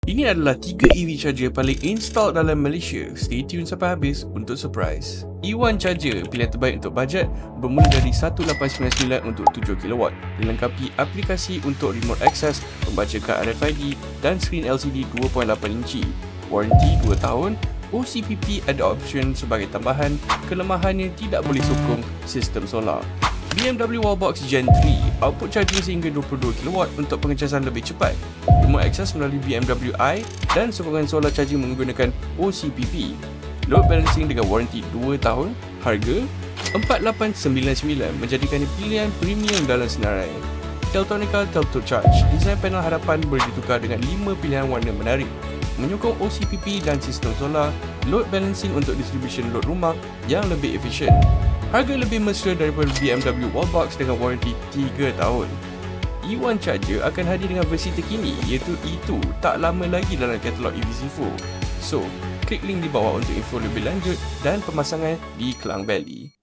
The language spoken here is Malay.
Ini adalah 3 EV charger paling install dalam Malaysia. Stay tune sampai habis untuk surprise. E1 charger pilihan terbaik untuk bajet bermula dari 1899 untuk 7kW. Dilengkapi aplikasi untuk remote access, pembaca kad RFID dan skrin LCD 2.8 inci. Warranty 2 tahun. OCPP ada option sebagai tambahan. Kelemahannya tidak boleh sokong sistem solar. BMW Wallbox Gen 3 output charging sehingga 22kW untuk pengecasan lebih cepat. Remote access melalui BMW i dan sokongan solar charging menggunakan OCPP. Load balancing dengan warranty 2 tahun. Harga RM4899 menjadikannya pilihan premium dalam senarai. Teltonika Telto Charge. Desain panel hadapan boleh ditukar dengan 5 pilihan warna menarik. Menyokong OCPP dan sistem solar. Load balancing untuk distribution load rumah yang lebih efisien. Harga lebih mesra daripada BMW Wallbox dengan warranty 3 tahun. E1 Charger akan hadir dengan versi terkini iaitu E2 tak lama lagi dalam katalog EVC4. So, klik link di bawah untuk info lebih lanjut dan pemasangan di Klang Valley.